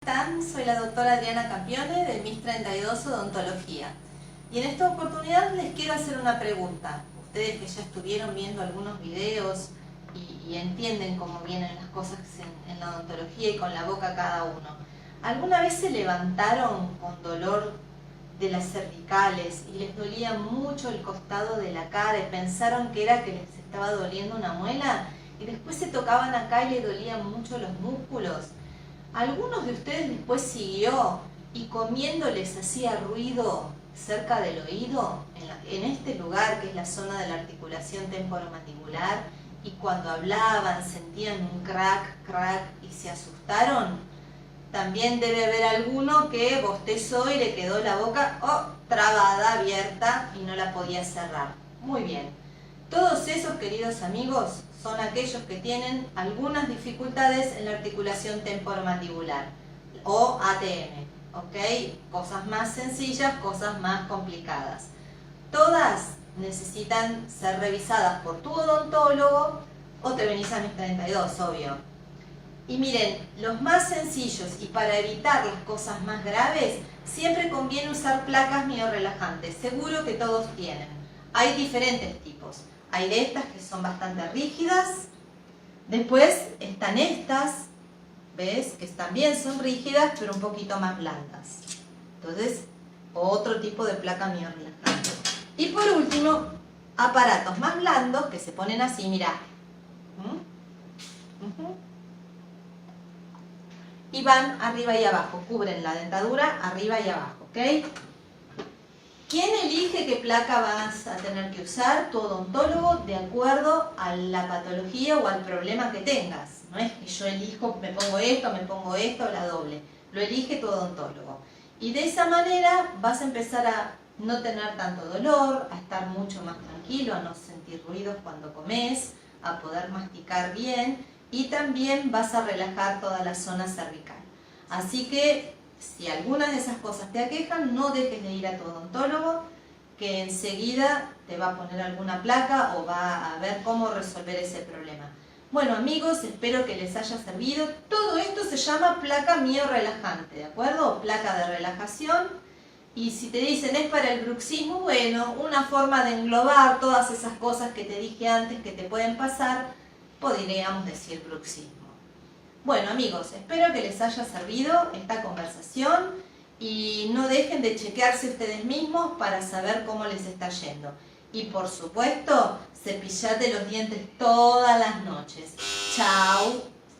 ¿Están? Soy la doctora Adriana Campione del MIS 32 Odontología. Y en esta oportunidad les quiero hacer una pregunta. Ustedes que ya estuvieron viendo algunos videos y entienden cómo vienen las cosas en la odontología y con la boca cada uno. ¿Alguna vez se levantaron con dolor de las cervicales y les dolía mucho el costado de la cara y pensaron que era que les estaba doliendo una muela? Y después se tocaban acá y les dolían mucho los músculos. ¿Algunos de ustedes después siguió y comiendo les hacía ruido cerca del oído, en este lugar que es la zona de la articulación temporomandibular, y cuando hablaban sentían un crack, crack y se asustaron? También debe haber alguno que bostezó y le quedó la boca trabada, abierta y no la podía cerrar. Muy bien. Todos esos, queridos amigos, son aquellos que tienen algunas dificultades en la articulación temporomandibular o ATM, ¿ok? Cosas más sencillas, cosas más complicadas. Todas necesitan ser revisadas por tu odontólogo o te venís a MIS 32, obvio. Y miren, los más sencillos y para evitar las cosas más graves, siempre conviene usar placas miorrelajantes. Seguro que todos tienen. Hay diferentes tipos. Hay de estas que son bastante rígidas. Después están estas, ¿ves? Que también son rígidas, pero un poquito más blandas. Entonces, otro tipo de placa miorrelajante. Y por último, aparatos más blandos que se ponen así, mirá. Y van arriba y abajo, cubren la dentadura arriba y abajo, ¿ok? ¿Quién elige qué placa vas a tener que usar? Tu odontólogo, de acuerdo a la patología o al problema que tengas. No es que yo elijo, me pongo esto, la doble. Lo elige tu odontólogo. Y de esa manera vas a empezar a no tener tanto dolor, a estar mucho más tranquilo, a no sentir ruidos cuando comes, a poder masticar bien y también vas a relajar toda la zona cervical. Así que si algunas de esas cosas te aquejan, no dejes de ir a tu odontólogo, que enseguida te va a poner alguna placa o va a ver cómo resolver ese problema. Bueno amigos, espero que les haya servido. Todo esto se llama placa miorrelajante, ¿de acuerdo? Placa de relajación. Y si te dicen es para el bruxismo, bueno, una forma de englobar todas esas cosas que te dije antes que te pueden pasar, podríamos decir bruxismo. Bueno amigos, espero que les haya servido esta conversación y no dejen de chequearse ustedes mismos para saber cómo les está yendo. Y por supuesto, cepillate los dientes todas las noches. Chao.